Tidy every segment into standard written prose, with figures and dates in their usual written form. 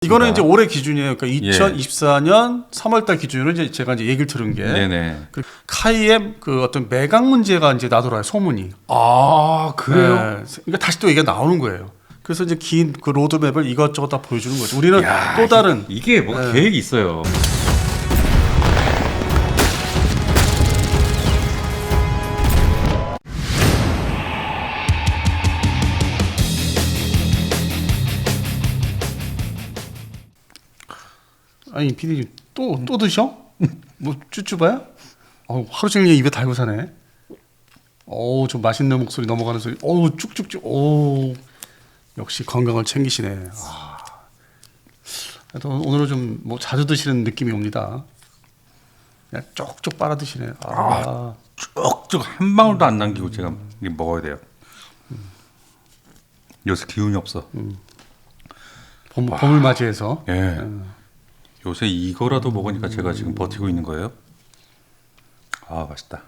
이거는 이제 올해 기준이에요. 그러니까 예. 2024년 3월달 기준으로 이제 제가 이제 얘기를 들은 게 네네. 그 카이의 그 어떤 매각 문제가 이제 나더라요, 소문이. 아 그래요? 네. 그러니까 다시 또 얘기가 나오는 거예요. 그래서 이제 긴 그 로드맵을 이것저것 다 보여주는 거죠. 우리는 야, 또 다른 이게 뭐 네. 계획이 있어요. 아니 피디님 또 드셔? 뭐 쭈쭈바야? 하루 종일 입에 달고 사네. 좀 맛있는 목소리 넘어가는 소리. 쭉쭉쭉. 역시 건강을 챙기시네. 오늘은 좀 뭐 자주 드시는 느낌이 옵니다. 그냥 쪽쪽 빨아 드시네. 쭉쭉 한 방울도 안 남기고 제가 이게 먹어야 돼요. 요새 기운이 없어. 봄을 맞이해서. 예. 요새 이거라도 먹으니까 제가 지금 버티고 있는 거예요. 아 맛있다.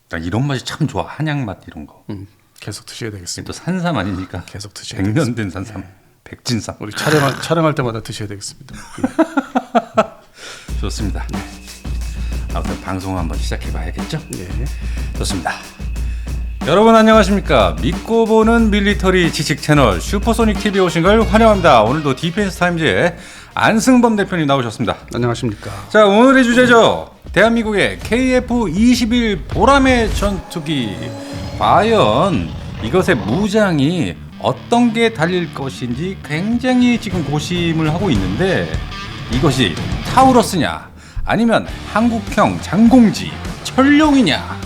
나 이런 맛이 참 좋아. 한약 맛 이런 거. 계속 드셔야 이게 되겠습니다. 또 산삼 아니니까. 계속 드셔야 100년 된 산삼. 백진삼. 우리 촬영할 때마다 드셔야 되겠습니다. 좋습니다. 아무튼 방송 한번 시작해봐야겠죠? 네. 좋습니다. 여러분 안녕하십니까? 믿고 보는 밀리터리 지식 채널 슈퍼소닉 TV에 오신 걸 환영합니다. 오늘도 디펜스 타임즈의 안승범 대표님 나오셨습니다. 안녕하십니까? 자, 오늘의 주제죠. 대한민국의 KF-21 보람의 전투기. 과연 이것의 무장이 어떤 게 달릴 것인지 굉장히 지금 고심을 하고 있는데, 이것이 타우러스냐 아니면 한국형 장공지 철룡이냐.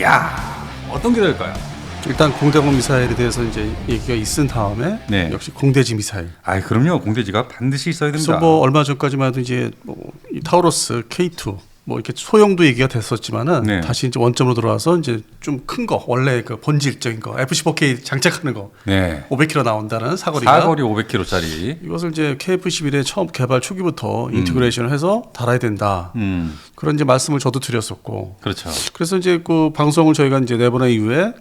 야, 어떤 게 될까요? 일단 공대공 미사일에 대해서 이제 얘기가 있은 다음에 네. 역시 공대지 미사일. 아, 그럼요. 공대지가 반드시 있어야 됩니다. 그래서 뭐 얼마 전까지만 해도 이제 이 타우러스 K2 뭐 이렇게 소형도 얘기가 됐었지만은 네. 다시 이제 원점으로 돌아와서 이제 좀 큰 거, 원래 그 본질적인 거 F-15K 장착하는 거 네. 500km 나온다는 사거리가. 사거리 500km짜리. 이것을 이제 KF-11의 처음 개발 초기부터 인티그레이션을 해서 달아야 된다. 그런 이제 말씀을 저도 드렸었고. 그렇죠. 그래서 이제 그 방송을 저희가 이제 내보낸 이후에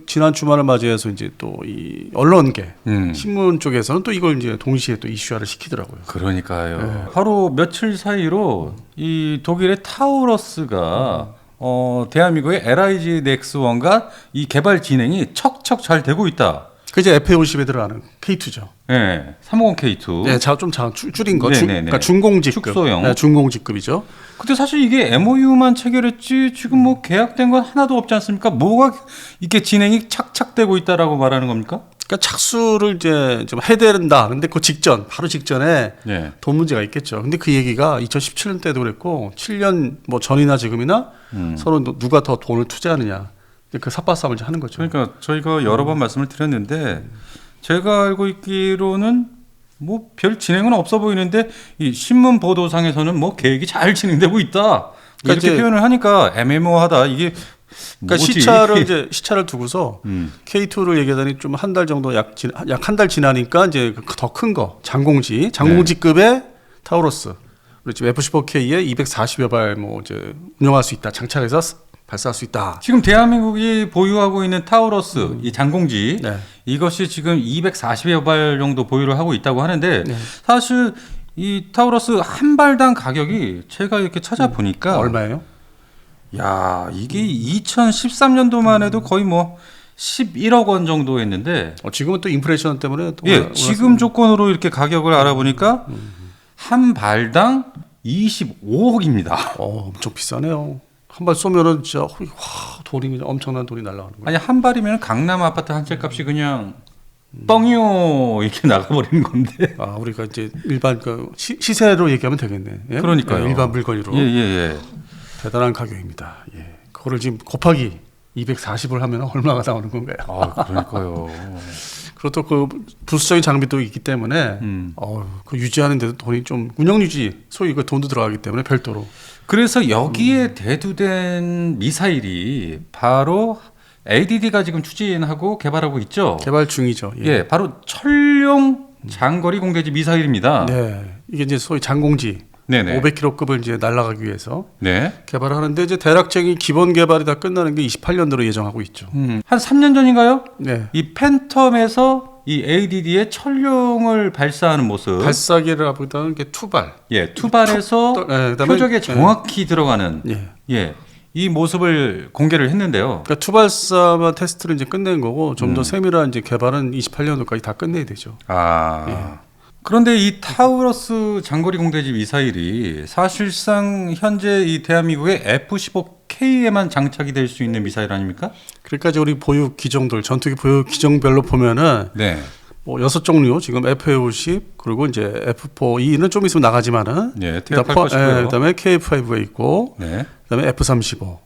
지난 주말을 맞이해서 이제 또 이 언론계 신문 쪽에서는 또 이걸 이제 동시에 또 이슈화를 시키더라고요. 그러니까요. 네. 바로 며칠 사이로 이 독일의 타우러스가 대한민국의 LIG 넥스1과 이 개발 진행이 척척 잘 되고 있다. 그 이제 FA50에 들어가는 K2죠. 네, 350K2. 네, 좀 줄인 거. 네네네. 그러니까 중공직급. 축소형. 네, 중공직급이죠. 근데 사실 이게 MOU만 체결했지 지금 뭐 계약된 건 하나도 없지 않습니까? 뭐가 이게 진행이 착착되고 있다라고 말하는 겁니까? 그러니까 착수를 이제 좀 해야 된다. 근데 그 바로 직전에 네. 돈 문제가 있겠죠. 근데 그 얘기가 2017년 때도 그랬고 7년 뭐 전이나 지금이나 서로 누가 더 돈을 투자하느냐. 그 삿바싸움을 이제 하는 거죠. 그러니까 저희가 여러 번 말씀을 드렸는데 제가 알고 있기로는 뭐 별 진행은 없어 보이는데 이 신문 보도상에서는 뭐 계획이 잘 진행되고 있다. 그러니까 이렇게 표현을 하니까 애매모호하다. 이게 그러니까 뭐지? 시차를 두고서 K2를 얘기하더니 좀 한 달 정도 약 한 달 지나니까 이제 더 큰 거 장공지급의 타우러스. 그리고 지금 F-15K에 240여 발 뭐 이제 운영할 수 있다. 장착해서 발사할 수 있다. 지금 대한민국이 보유하고 있는 타우러스 이 장공지 네. 이것이 지금 240여 발 정도 보유를 하고 있다고 하는데 네. 사실 이 타우러스 한 발당 가격이 제가 이렇게 찾아보니까 얼마예요? 야, 이게 2013년도만 해도 거의 뭐 11억 원 정도 했는데 지금은 또 인플레이션 때문에 또 지금 조건으로 이렇게 가격을 알아보니까 한 발당 25억입니다. 엄청 비싸네요. 한 발 쏘면은 진짜 돈이 엄청난 돈이 날아가는 거예요. 아니 한 발이면 강남 아파트 한 채 값이 그냥 뻥이요 이렇게 나가버리는 건데. 우리가 이제 일반 그 시세로 얘기하면 되겠네. 예? 그러니까요. 네, 일반 물건으로. 예. 대단한 가격입니다. 예. 그거를 지금 곱하기 240을 하면 얼마가 나오는 건가요? 그러니까요. 그리고 또 그 부수적인 장비도 있기 때문에 그 유지하는 데도 돈이 좀 운영 유지 소위 그 돈도 들어가기 때문에 별도로. 그래서 여기에 대두된 미사일이 바로 ADD가 지금 추진하고 개발하고 있죠. 개발 중이죠. 예, 바로 철룡 장거리 공대지 미사일입니다. 네, 이게 이제 소위 장공지. 네네. 500km급을 이제 날아가기 위해서 네. 개발을 하는데 이제 대략적인 기본 개발이 다 끝나는 게 28년도로 예정하고 있죠. 한 3년 전인가요? 네. 이 팬텀에서 이 ADD의 천룡을 발사하는 모습. 발사기라보다는 게 투발. 예, 투발에서 그다음에 표적에 정확히 들어가는 예. 예, 이 모습을 공개를 했는데요. 그러니까 투발사만 테스트를 이제 끝낸 거고 좀 더 세밀한 이제 개발은 28년도까지 다 끝내야 되죠. 그런데 이 타우러스 장거리 공대지 미사일이 사실상 현재 이 대한민국의 F-15K에만 장착이 될 수 있는 미사일 아닙니까? 그러니까 이제 우리 보유 기종들, 전투기 보유 기종별로 보면은 네. 뭐 6종류 지금 FA50 그리고 이제 F4E는 좀 있으면 나가지만은 네, 퇴역할 것이고요. 그다음에 KF5가 있고 네. 그다음에 F35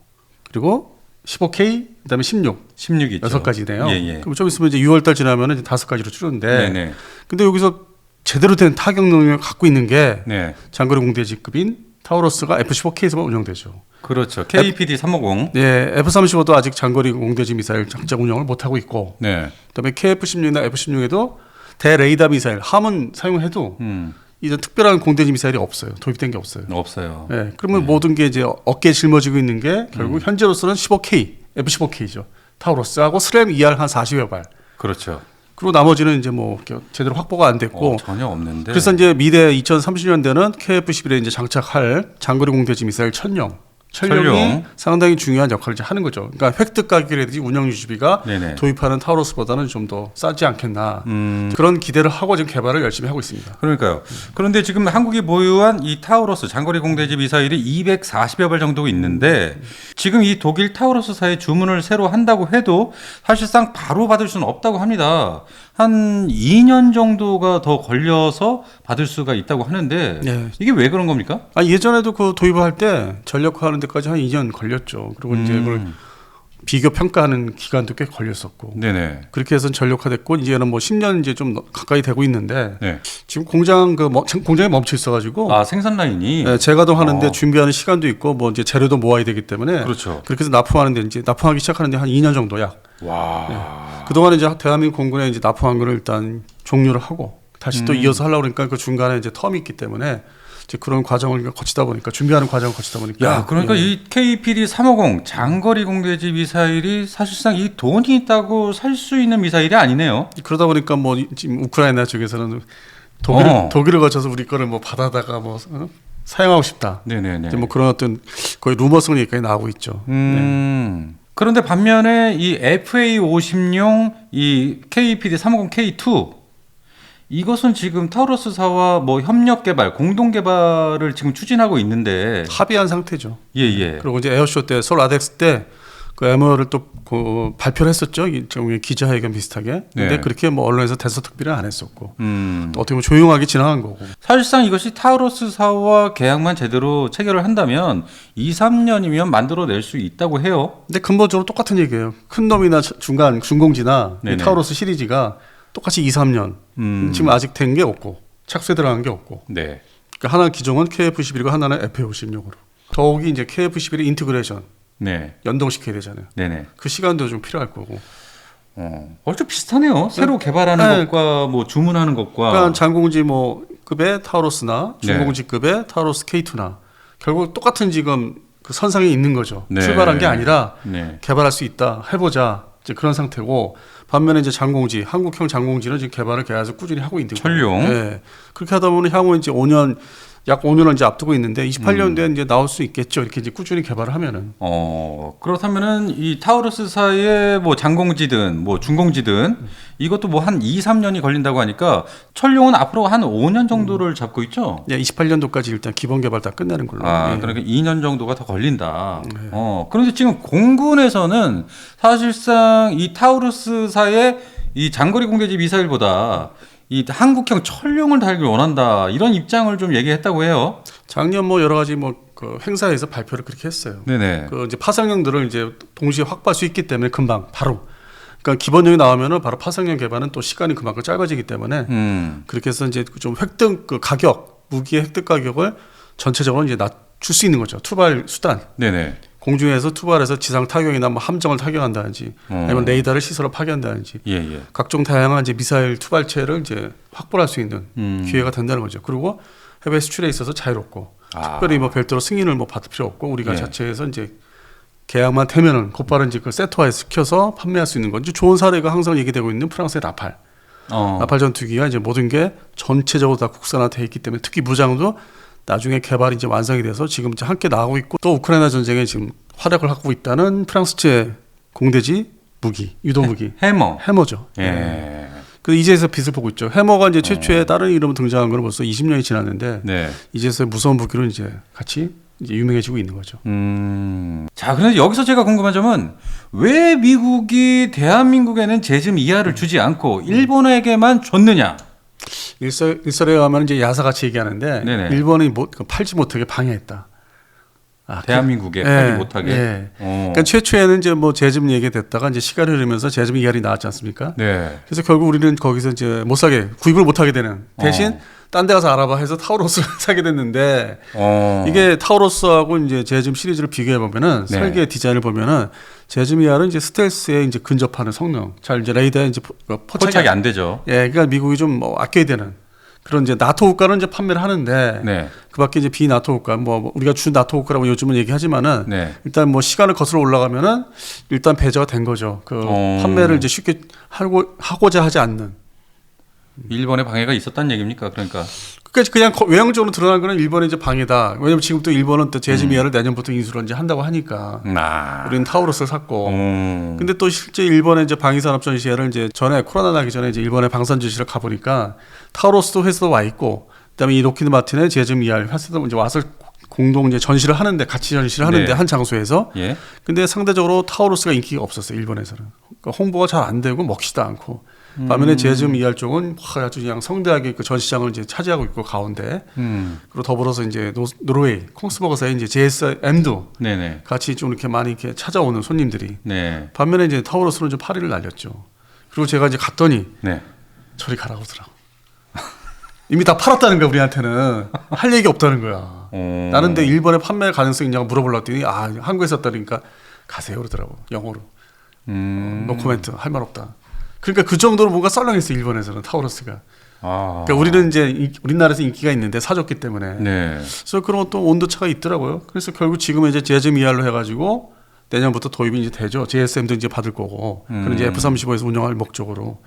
그리고 15K 그다음에 16 있죠. 6가지네요. 예. 그럼 좀 있으면 이제 6월 달 지나면은 이제 5가지로 줄는데 네. 근데 여기서 제대로 된 타격 능력을 갖고 있는 게 네. 장거리 공대지급인 타우러스가 F-15K에서만 운영되죠. 그렇죠. KPD 350. 네, F-35도 아직 장거리 공대지 미사일 장착 운영을 못 하고 있고, 네. 그다음에 KF-16이나 F-16에도 대레이더 미사일 함은 사용해도 이제 특별한 공대지 미사일이 없어요. 도입된 게 없어요. 없어요. 네, 그러면 모든 게 이제 어깨에 짊어지고 있는 게 결국 현재로서는 15K, F-15K죠. 타우러스하고 스램 ER 한 40여 발. 그렇죠. 그리고 나머지는 이제 뭐 제대로 확보가 안 됐고 전혀 없는데. 그래서 이제 미래 2030년대는 KF-11에 이제 장착할 장거리 공대지 미사일 천룡이 상당히 중요한 역할을 이제 하는 거죠. 그러니까 획득 가격이라든지 운영 유지비가 네네. 도입하는 타우러스보다는 좀 더 싸지 않겠나 그런 기대를 하고 지금 개발을 열심히 하고 있습니다. 그러니까요. 그런데 지금 한국이 보유한 이 타우러스 장거리 공대지 미사일이 240여 발 정도 있는데 지금 이 독일 타우러스사에 주문을 새로 한다고 해도 사실상 바로 받을 수는 없다고 합니다. 한 2년 정도가 더 걸려서 받을 수가 있다고 하는데 네. 이게 왜 그런 겁니까? 예전에도 그 도입을 할 때 전력화하는 데까지 한 2년 걸렸죠. 그리고 이제 그걸 비교 평가하는 기간도 꽤 걸렸었고. 네네. 그렇게 해서 전력화됐고 이제는 뭐 10년 이제 좀 가까이 되고 있는데 네. 지금 공장이 멈춰 있어가지고 생산 라인이 네, 재가동하는데 준비하는 시간도 있고 뭐 이제 재료도 모아야 되기 때문에 그렇죠. 그렇게 해서 납품하는데 이제 납품하기 시작하는데 한 2년 정도 약. 와. 네. 그동안에 이제 대한민국 공군에 이제 납품한 거를 일단 종료를 하고 다시 또 이어서 하려고 그러니까 그 중간에 이제 텀이 있기 때문에 이제 그런 과정을 거치다 보니까 준비하는 과정을 거치다 보니까 그러니까 이 KPD 350 장거리 공대지 미사일이 사실상 이 돈이 있다고 살 수 있는 미사일이 아니네요. 그러다 보니까 뭐 지금 우크라이나 쪽에서는 독일을 거쳐서 우리 거를 뭐 받아다가 뭐 사용하고 싶다. 네네네. 이제 뭐 그런 어떤 거의 루머성 얘기까지 나오고 있죠. 네. 그런데 반면에 이 FA50용 이 KPD 350K2 이것은 지금 타우러스사와 뭐 협력 개발, 공동 개발을 지금 추진하고 있는데 합의한 상태죠. 예. 그리고 이제 에어쇼 때 서울 아덱스 때 그 MO를 또 발표를 했었죠. 기자회견 비슷하게. 근데 네. 그렇게 뭐 언론에서 대서특필은 안 했었고 또 어떻게 보면 조용하게 지나간 거고. 사실상 이것이 타우러스사와 계약만 제대로 체결을 한다면 2, 3년이면 만들어낼 수 있다고 해요. 근데 근본적으로 똑같은 얘기예요. 큰 놈이나 중간 중공지나 이 타우러스 시리즈가 똑같이 2, 3년 지금 아직 된 게 없고 착수에 들어간 게 없고. 네. 그러니까 하나 기종은 KF-11이고 하나는 FA50용으로. 더욱이 이제 KF-11의 인티그레이션 네. 연동시켜야 되잖아요. 네네. 그 시간도 좀 필요할 거고. 좀 비슷하네요. 새로 개발하는 것과 뭐 주문하는 것과. 그러니까 장공지 뭐 급의 타우러스나 중공지급의 타우러스 K2나 결국 똑같은 지금 그 선상에 있는 거죠. 네. 출발한 게 아니라 네. 개발할 수 있다. 해보자. 이제 그런 상태고 반면에 이제 장공지, 한국형 장공지는 지금 개발을 계속 꾸준히 하고 있는 거예요. 천룡. 네. 그렇게 하다 보면 향후 이제 5년 약 5년을 이제 앞두고 있는데 28년도에 이제 나올 수 있겠죠. 이렇게 이제 꾸준히 개발을 하면은. 그렇다면은 이 타우러스사의 뭐 장공지든 뭐 중공지든 이것도 뭐 한 2, 3년이 걸린다고 하니까 천룡은 앞으로 한 5년 정도를 잡고 있죠. 네, 28년도까지 일단 기본 개발 다 끝내는 걸로. 네. 그러니까 2년 정도가 더 걸린다. 그런데 지금 공군에서는 사실상 이 타우러스사의 이 장거리 공대지 미사일보다 이 한국형 천룡을 달길 원한다 이런 입장을 좀 얘기했다고 해요. 작년 뭐 여러 가지 뭐 그 행사에서 발표를 그렇게 했어요. 네네. 그 이제 파상형들을 이제 동시에 확보할 수 있기 때문에 금방 바로. 그러니까 기본형이 나오면은 바로 파상형 개발은 또 시간이 그만큼 짧아지기 때문에 그렇게 해서 이제 좀 획득 그 가격 무기의 획득 가격을 전체적으로 이제 낮출 수 있는 거죠. 투발 수단. 네네. 공중에서 투발해서 지상 타격이나 뭐 함정을 타격한다든지 아니면 레이더를 시설을 파괴한다든지 예. 각종 다양한 이제 미사일 투발체를 이제 확보할 수 있는 기회가 된다는 거죠. 그리고 해외 수출에 있어서 자유롭고 특별히 뭐 별도로 승인을 뭐 받을 필요 없고 우리가 자체에서 이제 계약만 되면은 곧바로 이제 그 세트화에 시켜서 판매할 수 있는 건지 좋은 사례가 항상 얘기되고 있는 프랑스의 라팔. 나팔 전투기가 이제 모든 게 전체적으로 다 국산화돼 있기 때문에 특히 무장도 나중에 개발이 이제 완성이 돼서 지금 이제 함께 나가고 있고 또 우크라이나 전쟁에 지금 활약을 하고 있다는 프랑스제 공대지 무기, 유도 무기 해머죠. 예. 그 이제서 빛을 보고 있죠. 해머가 이제 최초의 다른 이름으로 등장한 건 벌써 20년이 지났는데 네. 이제서 무서운 무기로 이제 같이 이제 유명해지고 있는 거죠. 자, 그런데 여기서 제가 궁금한 점은 왜 미국이 대한민국에는 제즘 이하를 주지 않고 일본에게만 줬느냐? 일설에 의하면 이제 야사같이 얘기하는데 네네. 일본이 팔지 못하게 방해했다. 대한민국에 팔지 못하게. 예. 그러니까 최초에는 이제 뭐 제즘 얘기 됐다가 이제 시간이 흐르면서 제즘 이하이 나왔지 않습니까? 네. 그래서 결국 우리는 거기서 이제 못 사게 구입을 못 하게 되는 대신 딴 데 가서 알아봐 해서 타우로스를 사게 됐는데 이게 타우로스하고 이제 제즘 시리즈를 비교해 보면은 네. 설계 디자인을 보면은 제즘 이하는 이제 스텔스에 이제 근접하는 성능, 잘 이제 레이더에 이제 포착이 안 되죠. 예, 그러니까 미국이 좀 뭐 아껴야 되는 그런 이제 나토 국가는 이제 판매를 하는데 네. 그밖에 이제 비나토 국가 뭐 우리가 주 나토 국가라고 요즘은 얘기하지만은 네. 일단 뭐 시간을 거슬러 올라가면은 일단 배제가 된 거죠. 그 판매를 이제 쉽게 하고자 하지 않는. 일본의 방해가 있었다는 얘기입니까? 그러니까 그냥 외형적으로 드러난 거는 일본의 이제 방해다. 왜냐면 지금 또 일본은 또 제즘 이하를 내년부터 인수를 이제 한다고 하니까 우리는 타우로스를 샀고. 근데 또 실제 일본의 이제 방위산업 전시회를 이제 전에 코로나 나기 전에 이제 일본의 방산 전시를 가보니까 타우로스도 회사도 와 있고, 그다음에 이 로키드 마틴의 제즘 이하를 회사도 이제 와서 공동 이제 전시를 하는데 같이 전시를 하는데 네. 한 장소에서. 예. 근데 상대적으로 타우로스가 인기가 없었어요 일본에서는. 그러니까 홍보가 잘 안 되고 먹히지도 않고. 반면에 제즘 이하 쪽은 아주 그냥 성대하게 그 전시장을 이제 차지하고 있고 가운데. 그리고 더불어서 이제 노르웨이 콩스버그사의 이제 JSM도 네네. 같이 좀 이렇게 많이 이렇게 찾아오는 손님들이. 네. 반면에 이제 타우로스는 좀 파리를 날렸죠. 그리고 제가 이제 갔더니 네. 저리 가라고 하더라고. 이미 다 팔았다는 거야 우리한테는. 할 얘기 없다는 거야. 나는 근데 일본에 판매 가능성이 있냐고 물어보려고 했더니 한국에 샀다니까 가세요 그러더라고. 영어로. 노코멘트 할 말 없다. 그러니까 그 정도로 뭔가 썰렁했어 일본에서는 타우로스가. 그러니까 우리는 이제 우리나라에서 인기가 있는데 사줬기 때문에. 네. 그래서 그런 또 온도차가 있더라고요. 그래서 결국 지금 이제 제즘 이하로 해가지고 내년부터 도입이 이제 되죠. JSM도 이제 받을 거고. 그런 이제 F-35에서 운영할 목적으로.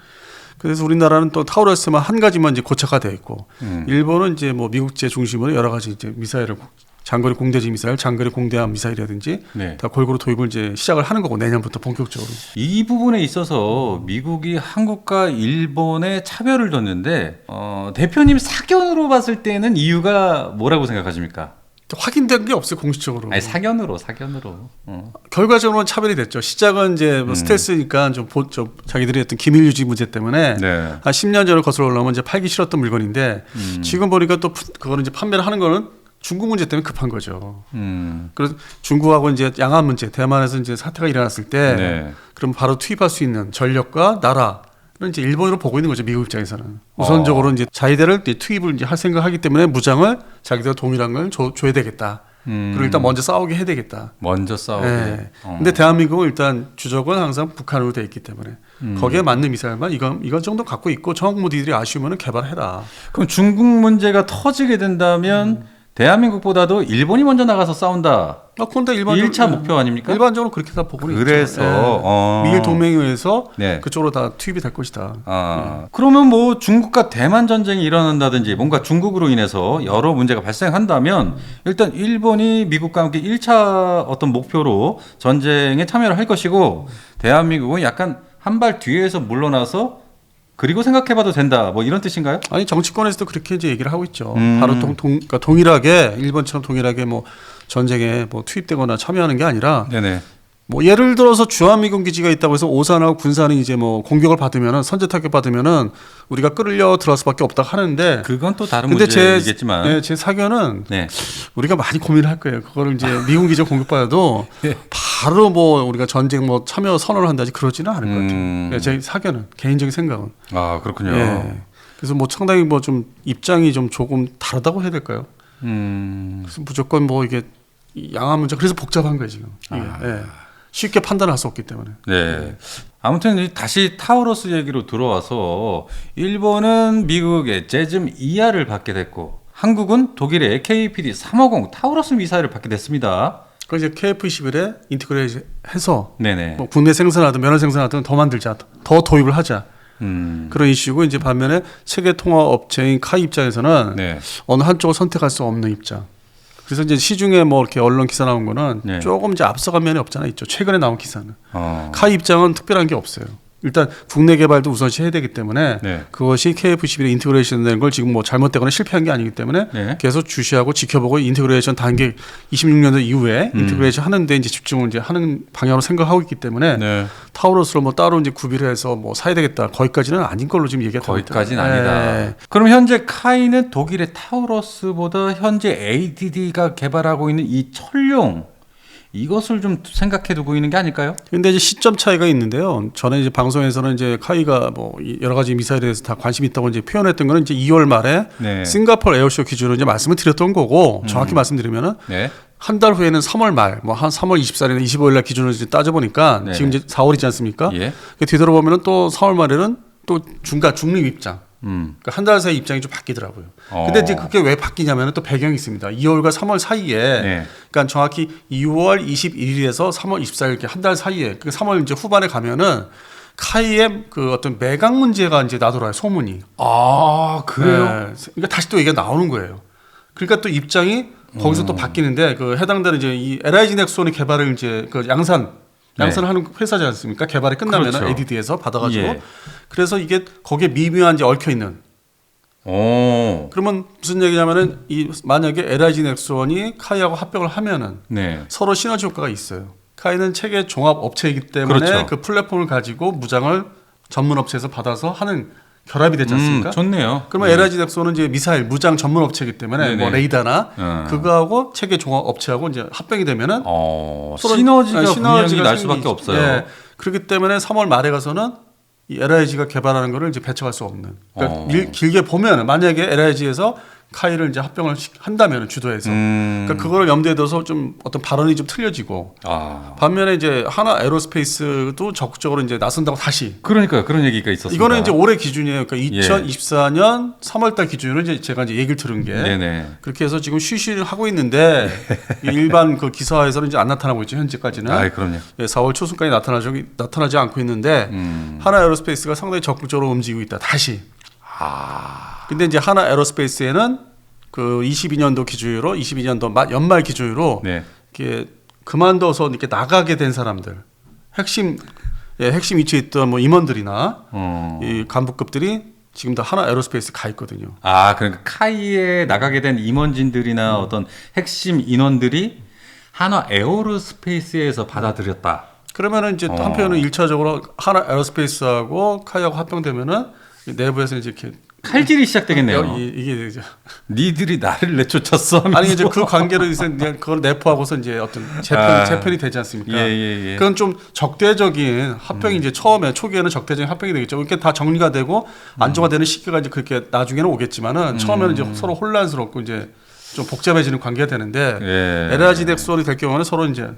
그래서 우리나라는 또 타우로스만 한 가지만 이제 고착화 되어 있고, 일본은 이제 뭐 미국제 중심으로 여러 가지 이제 미사일을 장거리 공대지 미사일, 장거리 공대함 미사일이라든지 네. 다 골고루 도입을 이제 시작을 하는 거고 내년부터 본격적으로. 이 부분에 있어서 미국이 한국과 일본에 차별을 뒀는데 대표님 사견으로 봤을 때는 이유가 뭐라고 생각하십니까? 확인된 게 없어요 공식적으로. 아니 사견으로. 결과적으로는 차별이 됐죠. 시작은 이제 뭐 스텔스니까 좀 자기들이 어떤 기밀 유지 문제 때문에 네. 한 10년 전을 거슬러 올라오면 이제 팔기 싫었던 물건인데 지금 보니까 또 그거는 이제 판매를 하는 거는 중국 문제 때문에 급한 거죠. 그래서 중국하고 이제 양안 문제, 대만에서 이제 사태가 일어났을 때, 네. 그럼 바로 투입할 수 있는 전력과 나라는 이제 일본으로 보고 있는 거죠. 미국 입장에서는 우선적으로 이제 자위대를 이제 투입을 이제 할 생각하기 때문에 무장을 자기들과 동일한 걸 줘야 되겠다. 그리고 일단 먼저 싸우게 해야 되겠다. 먼저 싸우게. 네. 근데 대한민국은 일단 주적은 항상 북한으로 돼 있기 때문에 거기에 맞는 미사일만 이건 정도 갖고 있고 정무디들이 아쉬우면 개발해라. 그럼 중국 문제가 터지게 된다면 대한민국보다도 일본이 먼저 나가서 싸운다. 그런데 1차 목표 아닙니까? 일반적으로 그렇게 다 보고는 그래서 있죠. 미일 동맹에 의해서 네. 그쪽으로 다 투입이 될 것이다. 그러면 뭐 중국과 대만 전쟁이 일어난다든지 뭔가 중국으로 인해서 여러 문제가 발생한다면 일단 일본이 미국과 함께 1차 어떤 목표로 전쟁에 참여를 할 것이고 대한민국은 약간 한 발 뒤에서 물러나서 그리고 생각해봐도 된다. 뭐 이런 뜻인가요? 아니 정치권에서도 그렇게 이제 얘기를 하고 있죠. 바로 그러니까 동일하게 일본처럼 동일하게 뭐 전쟁에 뭐 투입되거나 참여하는 게 아니라 네네. 뭐 예를 들어서 주한미군 기지가 있다고 해서 오산하고 군산이 이제 뭐 공격을 받으면은 선제 타격 받으면은 우리가 끌려 들어갈 수밖에 없다 하는데 그건 또 다른 근데 문제이겠지만 제 사견은 네. 우리가 많이 고민을 할 거예요. 그거를 이제 미군 기지 공격받아도 바로 뭐 우리가 전쟁 뭐 참여 선언을 한다지 그러지는 않을 것 같아요. 제 사견은 개인적인 생각은. 그렇군요. 예. 그래서 뭐 상당히 뭐 좀 입장이 좀 조금 다르다고 해야 될까요? 그래서 무조건 뭐 이게 양안 문제 그래서 복잡한 거예요 지금. 예. 쉽게 판단할 수 없기 때문에. 네. 아무튼 다시 타우로스 얘기로 들어와서 일본은 미국의 제즘 이하를 받게 됐고 한국은 독일의 KPD-350 타우로스 미사일을 받게 됐습니다. 그 이제 KF-21에 인티그레이션 해서 네네. 뭐 국내 생산하든 면허 생산하든 더 만들자, 더 도입을 하자. 그런 이슈고 이제 반면에 세계 통화 업체인 카이 입장에서는 네. 어느 한쪽을 선택할 수 없는 입장. 그래서 이제 시중에 뭐 이렇게 언론 기사 나온 거는 네. 조금 이제 앞서간 면이 없잖아 있죠. 최근에 나온 기사는 어. 카이 입장은 특별한 게 없어요. 일단 국내 개발도 우선시 해야 되기 때문에 네. 그것이 KF11에 인테그레이션 되는 걸 지금 뭐 잘못되거나 실패한 게 아니기 때문에 네. 계속 주시하고 지켜보고 인테그레이션 단계 26년도 이후에 인테그레이션 하는데 이제 집중을 이제 하는 방향으로 생각하고 있기 때문에 네. 타우러스를 뭐 따로 이제 구비를 해서 뭐 사야 되겠다 거기까지는 아닌 걸로 지금 얘기가 거기까지는 됩니다. 아니다. 네. 그럼 현재 카이는 독일의 타우러스보다 현재 ADD가 개발하고 있는 이 철룡 이것을 좀 생각해 두고 있는 게 아닐까요? 근데 이제 시점 차이가 있는데요. 전에 이제 방송에서는 이제 카이가 뭐 여러 가지 미사일에 대해서 다 관심 있다고 이제 표현했던 거는 이제 2월 말에 네. 싱가포르 에어쇼 기준으로 이제 말씀을 드렸던 거고 정확히 말씀드리면은 네. 한 달 후에는 3월 말, 뭐 한 3월 24일이나 25일 날 기준으로 이제 따져보니까 네. 지금 이제 4월이지 않습니까? 예. 뒤돌아보면은 또 4월 말에는 또 중립 입장. 그러니까 한 달 사이 입장이 좀 바뀌더라고요. 근데 이제 그게 왜 바뀌냐면 또 배경이 있습니다. 2월과 3월 사이에, 네. 그러니까 정확히 2월 21일에서 3월 24일 이렇게 한 달 사이에, 그 3월 이제 후반에 가면은 카이의 그 어떤 매각 문제가 이제 나돌아요 소문이. 아 그래요? 네. 그러니까 다시 또 얘기가 나오는 거예요. 그러니까 또 입장이 거기서 또 바뀌는데 그 해당되는 이제 이 LIG 넥슨의 개발을 이제 그 양산하는 회사지 않습니까? 개발이 끝나면 그렇죠. ADD에서 받아가지고 예. 그래서 이게 거기에 미묘한 이제 얽혀 있는. 오. 그러면 무슨 얘기냐면은 이 만약에 LIG 넥슨이 카이하고 합병을 하면은 네. 서로 시너지 효과가 있어요. 카이는 체계 종합 업체이기 때문에 그렇죠. 그 플랫폼을 가지고 무장을 전문 업체에서 받아서 하는 결합이 되지 않습니까? 좋네요. 그러면 LIG 넥슨은 이제 미사일 무장 전문 업체이기 때문에 네네. 뭐 레이더나 그거하고 체계 종합 업체하고 이제 합병이 되면은 서로 시너지가 시너지가 분명히 날 생기지. 수밖에 없어요. 예. 그렇기 때문에 3월 말에 가서는 이 LIG가 개발하는 거를 이제 배척할 수 없는. 그러니까 길게 보면 만약에 LIG에서 카이를 이제 합병을 한다면 주도해서 그러니까 그거를 염두에 둬서 좀 어떤 발언이 좀 틀려지고 반면에 이제 하나 에어로스페이스도 적극적으로 이제 나선다고 다시 그러니까 그런 얘기가 있었습니다. 이거는 이제 올해 기준이에요. 그러니까 2024년 3월달 기준으로 이제 제가 이제 얘기를 들은 게 네네. 그렇게 해서 지금 쉬쉬를 하고 있는데 일반 그 기사에서는 이제 안 나타나고 있죠 현재까지는. 아, 그럼요. 4월 초순까지 나타나지 않고 있는데 하나 에어로스페이스가 상당히 적극적으로 움직이고 있다. 다시. 근데 이제 하나 에어로스페이스에는 그 22년도 기준으로 22년도 연말 기준으로 네. 이렇게 그만둬서 이렇게 나가게 된 사람들 핵심 위치에 있던 뭐 임원들이나 이 간부급들이 지금 다 하나 에어로스페이스 가 있거든요. 아, 그러니까 카이에 나가게 된 임원진들이나 어떤 핵심 인원들이 한화 에어로스페이스에서 받아들였다. 그러면은 이제 또 한편으로는 1차적으로 하나 에어로스페이스하고 카이하고 합병되면은 내부에서 이제 이렇게 칼질이 시작되겠네요. 이게 이제 니들이 나를 내쫓았어. 하면서. 아니 이제 그 관계로 이제 그걸 내포하고서 이제 어떤 재편이 되지 않습니까? 예. 그건 좀 적대적인 합병이 이제 초기에는 적대적인 합병이 되겠죠. 이렇게 다 정리가 되고 안정화되는 시기가 이제 그렇게 나중에는 오겠지만은 처음에는 이제 서로 혼란스럽고 이제 좀 복잡해지는 관계가 되는데 LIG 넥슨이 될 경우는 서로 이제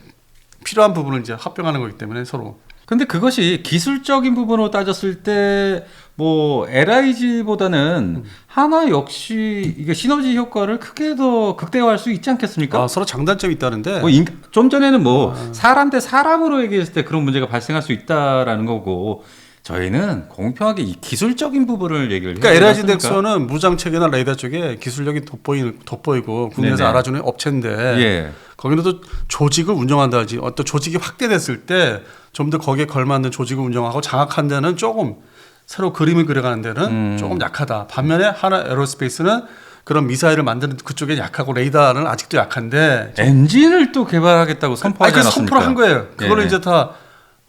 필요한 부분을 이제 합병하는 거기 때문에 서로. 근데 그것이 기술적인 부분으로 따졌을 때 뭐 LIG보다는 하나 역시 이게 시너지 효과를 크게 더 극대화할 수 있지 않겠습니까? 서로 장단점이 있다는데. 좀 전에는 뭐 사람 대 사람으로 얘기했을 때 그런 문제가 발생할 수 있다라는 거고 저희는 공평하게 이 기술적인 부분을 얘기를 그러니까 LIG 넥슨은 무장 체계나 레이더 쪽에 기술력이 돋보이고 국내에서 네네. 알아주는 업체인데 거기는 또 조직을 운영한다지 어떤 조직이 확대됐을 때 좀 더 거기에 걸맞는 조직을 운영하고 장악한 데는 조금 새로 그림을 그려가는 데는 조금 약하다. 반면에 하나 에어로스페이스는 그런 미사일을 만드는 그쪽에 약하고 레이더는 아직도 약한데 엔진을 또 개발하겠다고 선포하지 않았습니까? 선포를 한 거예요. 그거를 이제 다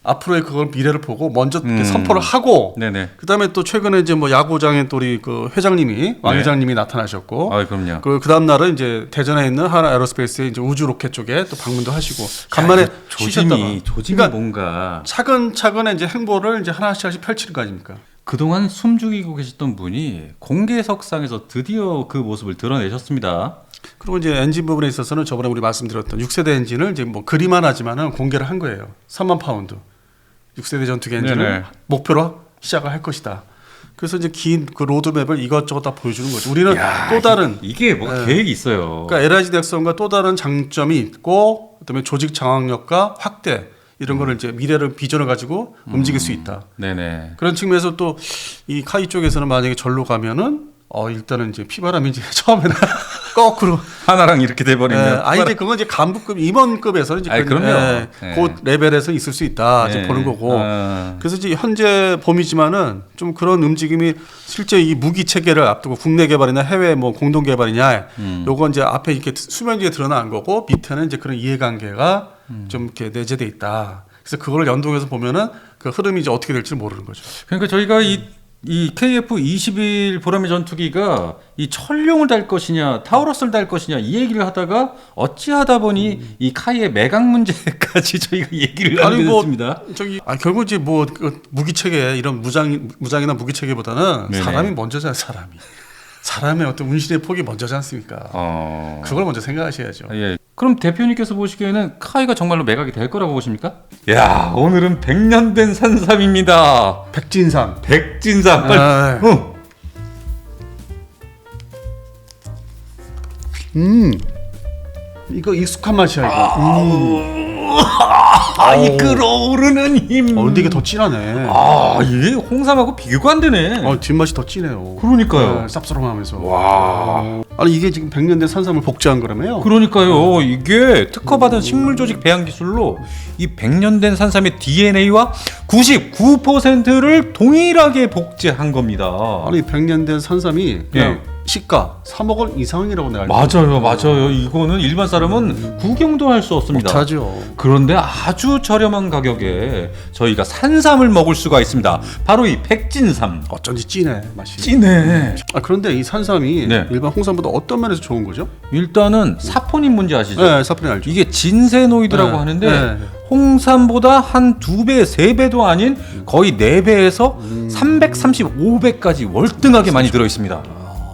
앞으로의 그걸 미래를 보고 먼저 이렇게 선포를 하고 그다음에 또 최근에 이제 뭐 야구장에 또 우리 그 회장님이 왕 회장님이 나타나셨고 그럼요. 그 다음 날은 이제 대전에 있는 하나 에어로스페이스의 이제 우주 로켓 쪽에 또 방문도 하시고 간만에 조짐이 그러니까 뭔가 차근차근 이제 행보를 이제 하나씩 펼치는 거 아닙니까? 그동안 숨죽이고 계셨던 분이 공개석상에서 드디어 그 모습을 드러내셨습니다. 그리고 이제 엔진 부분에 있어서는 저번에 우리 말씀드렸던 6세대 엔진을 이제 뭐 그림만 하지만은 공개를 한 거예요. 3만 파운드. 6세대 전투기 엔진을 목표로 시작을 할 것이다. 그래서 이제 긴 그 로드맵을 이것저것 다 보여주는 거죠. 우리는 또 다른 이게 뭐 계획이 있어요. 그러니까 LIG 넥슨과 또 다른 장점이 있고 그다음에 조직 장악력과 확대 이런 거를 이제 미래를 비전을 가지고 움직일 수 있다. 네네. 그런 측면에서 또 이 카이 쪽에서는 만약에 절로 가면은 일단은 이제 피바람이 이제 처음에는 거꾸로 하나랑 이렇게 돼버리면. 아니 근데 그건 이제 간부급 임원급에서 이제 그럼요. 그 레벨에서 있을 수 있다 이제 보는 거고. 그래서 이제 현재 봄이지만은 좀 그런 움직임이 실제 이 무기 체계를 앞두고 국내 개발이나 해외 뭐 공동 개발이냐 요건 이제 앞에 이렇게 수면 위에 드러난 거고 밑에는 이제 그런 이해관계가 좀 이렇게 내재돼 있다. 그래서 그걸 연동해서 보면은 그 흐름이 이제 어떻게 될지 모르는 거죠. 그러니까 저희가 이 KF-21 보라매 전투기가 이 철룡을 달 것이냐 타우러스를 달 것이냐 이 얘기를 하다가 어찌하다 보니 이 카이의 매각 문제까지 저희가 얘기를 나누게 됐습니다. 결국 이제 뭐 그 무기 체계 이런 무장이나 무기 체계보다는 네네. 사람이 먼저잖아요. 사람의 어떤 운신의 폭이 먼저지 않습니까? 그걸 먼저 생각하셔야죠. 예. 그럼 대표님께서 보시기에는 카이가 정말로 매각이 될 거라고 보십니까? 야, 오늘은 100년 된 산삼입니다. 백진삼. 백진삼. 빨리. 이거 익숙한 맛이야 이거. 이 끓어오르는 힘. 근데 이게 더 진하네. 이게 홍삼하고 비교가 안 되네. 뒷맛이 더 진해요. 그러니까요. 쌉싸름하면서. 와. 아니 이게 지금 100년 된 산삼을 복제한 거라며요? 그러니까요. 이게 특허받은 식물 조직 배양 기술로 이 100년 된 산삼의 DNA와 99%를 동일하게 복제한 겁니다. 아니 100년 된 산삼이 그냥 시가 3억 원 이상이라고 내가 맞아요. 이거는 일반 사람은 구경도 할 수 없습니다. 못하죠. 그런데 아주 저렴한 가격에 저희가 산삼을 먹을 수가 있습니다. 바로 이 백진삼. 어쩐지 진해 맛이. 진해. 그런데 이 산삼이 네. 일반 홍삼보다 어떤 면에서 좋은 거죠? 일단은 사포닌 뭔지 아시죠? 네, 사포닌 알죠. 이게 진세노이드라고 하는데 네. 홍삼보다 한 2배, 3배도 아닌 거의 4배에서 335배까지 월등하게 많이 들어 있습니다.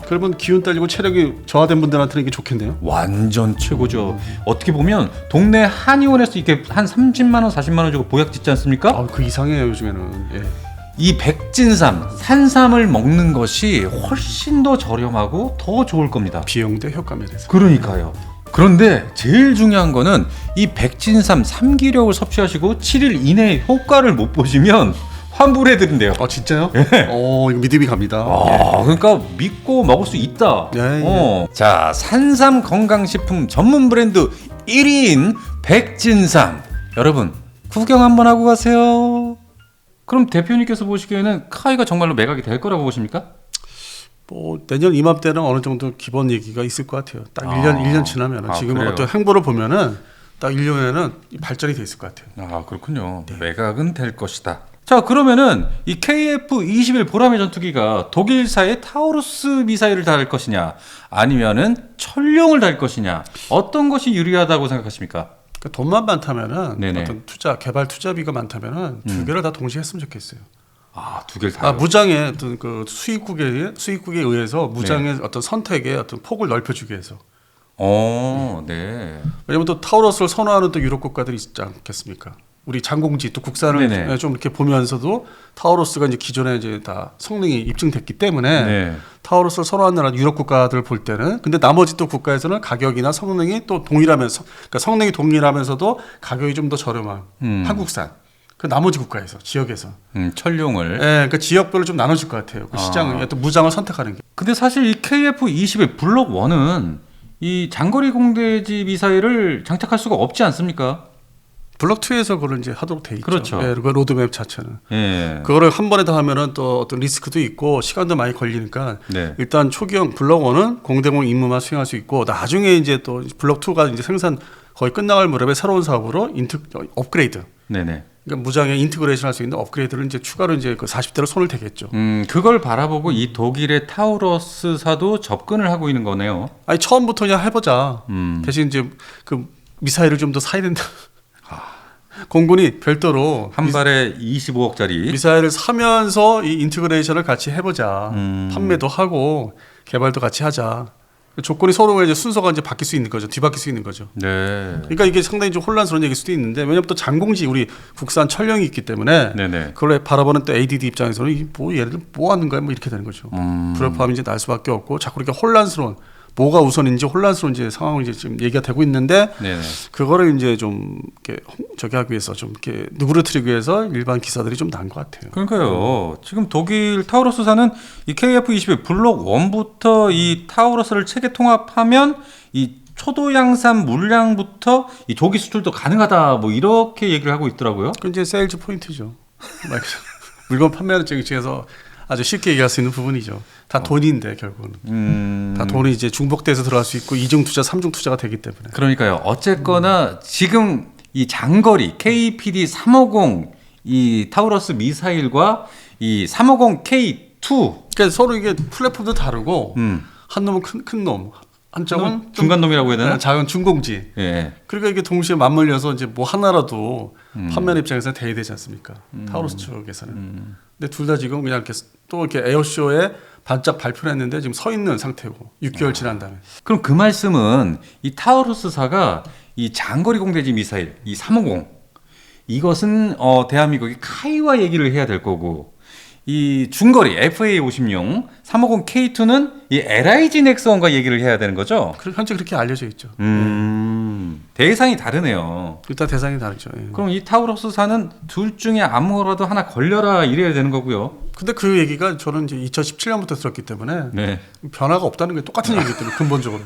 그러면 기운 딸리고 체력이 저하된 분들한테는 이게 좋겠네요. 완전 최고죠. 어떻게 보면 동네 한의원에서 이렇게 한 30만 원, 40만 원 주고 보약 짓지 않습니까? 그 이상해요 요즘에는. 예. 이 백진삼, 산삼을 먹는 것이 훨씬 더 저렴하고 더 좋을 겁니다. 비용 대 효과 면에서. 그러니까요. 그런데 제일 중요한 거는 이 백진삼 3기력을 섭취하시고 7일 이내에 효과를 못 보시면 환불해드린대요. 진짜요? 예. 이거 믿음이 갑니다. 그러니까 믿고 먹을 수 있다. 예. 자, 산삼 건강식품 전문 브랜드 1위인 백진삼. 여러분 구경 한번 하고 가세요. 그럼 대표님께서 보시기에는 카이가 정말로 매각이 될 거라고 보십니까? 내년 이맘때는 어느 정도 기본 얘기가 있을 것 같아요. 딱 1년 지나면 지금 그래요? 어떤 행보를 보면은 딱 1년에는 발전이 돼 있을 것 같아요. 그렇군요. 매각은 될 것이다. 자, 그러면은 이 KF-21 보라매 전투기가 독일사의 타우루스 미사일을 달 것이냐 아니면은 철룡을 달 것이냐 어떤 것이 유리하다고 생각하십니까? 그러니까 돈만 많다면은 네네. 어떤 개발 투자비가 많다면은 두 개를 다 동시에 했으면 좋겠어요. 두 개를 다. 무장의 어떤 그 수입국에 의해서 무장의 어떤 선택의 어떤 폭을 넓혀주기 위해서. 네. 왜냐면 또 타우러스를 선호하는 또 유럽 국가들이 있지 않겠습니까? 우리 장공지 또 국산을 네네. 좀 이렇게 보면서도 타우러스가 이제 기존에 이제 다 성능이 입증됐기 때문에 타우러스를 선호하는 나라 유럽 국가들 볼 때는 근데 나머지 또 국가에서는 가격이나 성능이 또 동일하면서 그러니까 성능이 동일하면서도 가격이 좀 더 저렴한 한국산 그 나머지 국가에서 지역에서 철룡을. 그러니까 지역별로 좀 나눠질 것 같아요. 그 시장을 또 무장을 선택하는 게. 근데 사실 이 KF-21 블록 1은 이 장거리 공대지 미사일을 장착할 수가 없지 않습니까? 블록 2에서 그걸 이제 하도록 돼 있죠. 그렇죠. 그 로드맵 자체는. 예. 그거를 한 번에 다 하면은 또 어떤 리스크도 있고 시간도 많이 걸리니까 네. 일단 초기형 블록 1은 공대공 임무만 수행할 수 있고 나중에 이제 또 블록 2가 이제 생산 거의 끝나갈 무렵에 새로운 사업으로 업그레이드. 네네. 그러니까 무장에 인티그레이션 할 수 있는 업그레이드를 이제 추가로 이제 그 40대로 손을 대겠죠. 그걸 바라보고 이 독일의 타우러스사도 접근을 하고 있는 거네요. 처음부터 그냥 해보자. 대신 이제 그 미사일을 좀 더 사야 된다. 공군이 별도로 한 발에 25억짜리 미사일을 사면서 이 인티그레이션을 같이 해보자. 판매도 하고 개발도 같이 하자. 조건이 서로 이제 순서가 이제 바뀔 수 있는 거죠. 뒤바뀔 수 있는 거죠. 네. 그러니까 이게 상당히 좀 혼란스러운 얘기일 수도 있는데 왜냐하면 또 장공지 우리 국산 철령이 있기 때문에 네네. 그걸 바라보는 또 ADD 입장에서는 얘네들 뭐 하는 거야 뭐 이렇게 되는 거죠. 불협화음이 이제 날 수밖에 없고 자꾸 이렇게 혼란스러운 뭐가 우선인지 혼란스러운 이제 상황이 이제 지금 얘기가 되고 있는데 네네. 그거를 이제 좀 이렇게 저기 하기 위해서 좀 이렇게 누그러뜨리기 위해서 일반 기사들이 좀 난 것 같아요. 그러니까요. 지금 독일 타우러스사는 이 KF-21 블록 1부터 이 타우러스를 체계 통합하면 이 초도 양산 물량부터 이 조기 수출도 가능하다 뭐 이렇게 얘기를 하고 있더라고요. 그 이제 세일즈 포인트죠. 물건 판매하는 쪽에서 아주 쉽게 얘기할 수 있는 부분이죠. 다 돈인데 결국은 다 돈이 이제 중복돼서 들어갈 수 있고 이중 투자, 삼중 투자가 되기 때문에. 그러니까요. 어쨌거나 지금 이 장거리 KPD 350 이 타우러스 미사일과 이 350 K2 그러니까 서로 이게 플랫폼도 다르고 한 놈은 큰 놈, 한쪽은 중간 놈이라고 해야 되나? 작은 중공지. 예. 그러니까 이게 동시에 맞물려서 이제 뭐 하나라도 판매하는 입장에서 대야 되지 않습니까? 타우러스 쪽에서는. 근데 둘 다 지금 그냥 이렇게 또 이렇게 에어쇼에 반짝 발표를 했는데 지금 서 있는 상태고 6개월 지난 다음에. 그럼 그 말씀은 이 타우러스사가 이 장거리 공대지 미사일 이 350 이것은 대한민국이 카이와 얘기를 해야 될 거고 이 중거리 FA-50용 350K2는 이 LIG 넥스원과 얘기를 해야 되는 거죠? 현재 그렇게 알려져 있죠. 대상이 다르네요. 일단 대상이 다르죠. 예. 그럼 이 타우러스사는 둘 중에 아무거라도 하나 걸려라 이래야 되는 거고요. 근데 그 얘기가 저는 이제 2017년부터 들었기 때문에 네. 변화가 없다는 게 똑같은 얘기기 때문에 근본적으로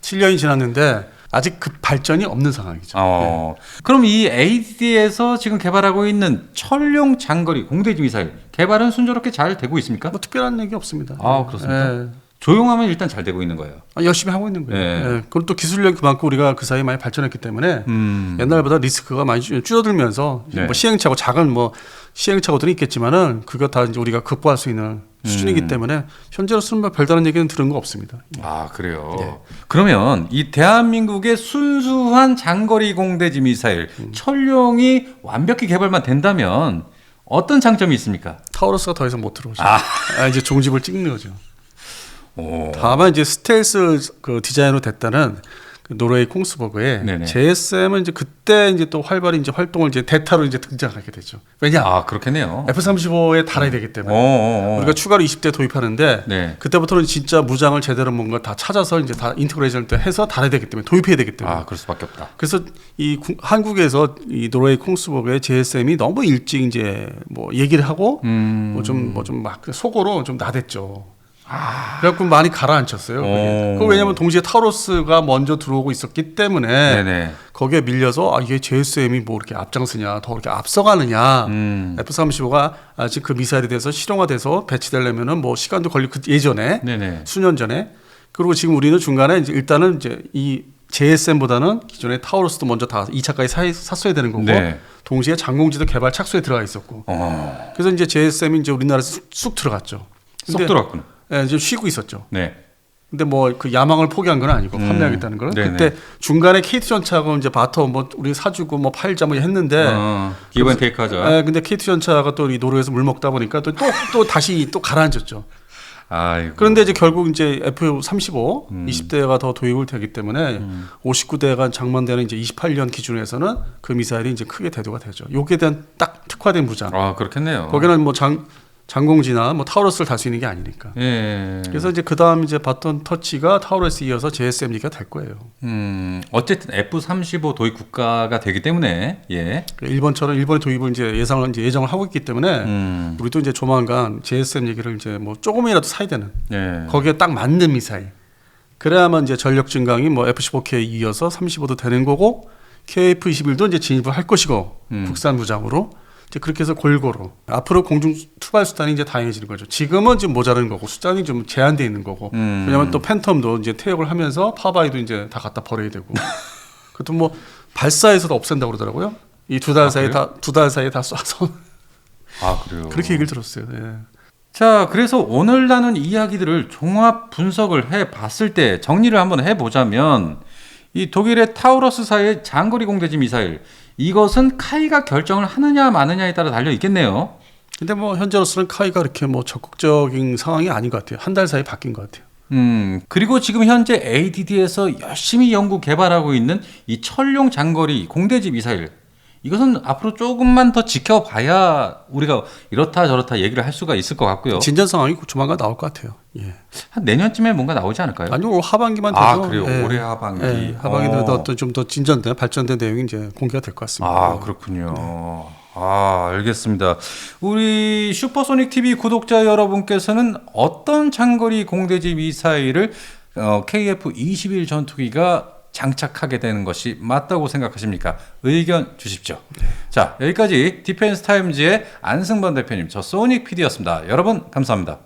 7년이 지났는데 아직 급 발전이 없는 상황이죠. 그럼 이 ADD에서 지금 개발하고 있는 철용 장거리 공대지 미사일 개발은 순조롭게 잘 되고 있습니까? 뭐 특별한 얘기 없습니다. 그렇습니까? 예. 조용하면 일단 잘 되고 있는 거예요. 열심히 하고 있는 거예요. 네. 예. 그리고 또 기술력이 그만큼 우리가 그 사이에 많이 발전했기 때문에 옛날보다 리스크가 많이 줄어들면서 네. 뭐 시행착오 작은 뭐 시행착오들이 있겠지만은 그거 다 이제 우리가 극복할 수 있는 수준이기 때문에 현재로서는 뭐 별다른 얘기는 들은 거 없습니다. 그래요. 네. 그러면 이 대한민국의 순수한 장거리 공대지 미사일 철용이 완벽히 개발만 된다면 어떤 장점이 있습니까? 타우러스가 더 이상 못 들어오죠. 이제 종집을 찍는 거죠. 오. 다만 이제 스텔스 그 디자인으로 됐다는 그 노르웨이 콩스버그의 네네. JSM은 이제 그때 이제 또 활발히 이제 활동을 이제 대타로 이제 등장하게 되죠. 왜냐? 그렇겠네요. F-35에 달아야 되기 때문에 우리가 추가로 20대 도입하는데 네. 그때부터는 진짜 무장을 제대로 뭔가 다 찾아서 이제 다 인테그레이션을 또 해서 달아야 되기 때문에 도입해야 되기 때문에. 그럴 수밖에 없다. 그래서 이 한국에서 이 노르웨이 콩스버그의 JSM이 너무 일찍 이제 뭐 얘기를 하고 뭐 좀 막 속으로 좀 나댔죠. 그래갖고 많이 가라앉혔어요. 그 왜냐하면 동시에 타우러스가 먼저 들어오고 있었기 때문에 네네. 거기에 밀려서 이게 JSM이 뭐 이렇게 앞장서냐, 더 이렇게 앞서가느냐. F-35가 아직 그 미사일에 대해서 실용화돼서 배치되려면은 뭐 시간도 걸리고 그 예전에 네네. 수년 전에 그리고 지금 우리는 중간에 이제 일단은 이제 이 JSM보다는 기존의 타우러스도 먼저 다 2차까지 샀어야 되는 거고 네. 동시에 장공지도 개발 착수에 들어가 있었고 그래서 이제 JSM이 이제 우리나라에서 쑥 들어갔죠. 쏙 들어왔구나. 예, 이제 쉬고 있었죠. 네. 근데 뭐 그 야망을 포기한 건 아니고 판매하겠다는 거는 그때 중간에 KT 전차하고 이제 바터 뭐 우리 사주고 뭐 팔자 뭐 했는데 기브앤테이크 하자. 근데 KT 전차가 또 이 노르웨이에서 물 먹다 보니까 또 다시 또 가라앉았죠. 아이고. 그런데 이제 결국 이제 F-35 20대가 더 도입을 되기 때문에 59대가 장만되는 이제 28년 기준에서는 그 미사일이 이제 크게 대두가 되죠. 요게 대한 딱 특화된 무장. 그렇겠네요. 거기는 뭐 장공지나 뭐 타우러스를 달 수 있는 게 아니니까. 예. 그래서 이제 그 다음 이제 바톤 터치가 타우러스 이어서 JSM 얘기가 될 거예요. 어쨌든 F-35 도입 국가가 되기 때문에 일본처럼 일본의 도입을 이제 예정을 하고 있기 때문에 우리도 이제 조만간 JSM 얘기를 이제 뭐 조금이라도 사야 되는 거기에 딱 맞는 미사일. 그래야만 이제 전력 증강이 뭐 F-15K 이어서 35도 되는 거고 KF-21도 이제 진입을 할 것이고 국산 무장으로. 이제 그렇게 해서 골고루 앞으로 공중 투발 수단이 이제 다양해지는 거죠. 지금은 지금 모자라는 거고 숫자는 좀 제한돼 있는 거고. 왜냐하면 또 팬텀도 이제 퇴역을 하면서 파바이도 이제 다 갖다 버려야 되고. 그것도 뭐 발사에서도 없앤다고 그러더라고요. 이 두 달 사이에 다 쏴서. 그래요. 그렇게 얘기를 들었어요. 예. 자, 그래서 오늘 나눈 이야기들을 종합 분석을 해 봤을 때 정리를 한번 해 보자면 이 독일의 타우러스사의 장거리 공대지 미사일 이것은 카이가 결정을 하느냐 마느냐에 따라 달려 있겠네요. 근데 뭐 현재로서는 카이가 그렇게 뭐 적극적인 상황이 아닌 것 같아요. 한 달 사이에 바뀐 것 같아요. 그리고 지금 현재 ADD에서 열심히 연구 개발하고 있는 이 철용 장거리 공대지 미사일 이것은 앞으로 조금만 더 지켜봐야 우리가 이렇다 저렇다 얘기를 할 수가 있을 것 같고요. 진전 상황이 조만간 나올 것 같아요. 예. 한 내년쯤에 뭔가 나오지 않을까요? 아니요, 하반기만 되죠. 아, 그래요. 예. 올해 하반기. 예. 하반기 되면 어떤 좀 더 진전된 발전된 내용이 이제 공개가 될 것 같습니다. 아, 그렇군요. 아, 알겠습니다. 우리 슈퍼소닉 TV 구독자 여러분께서는 어떤 장거리 공대지 미사일을 KF-21 전투기가 장착하게 되는 것이 맞다고 생각하십니까? 의견 주십시오. 자, 여기까지 디펜스 타임즈의 안승범 대표님, 저 소닉 PD였습니다. 여러분 감사합니다.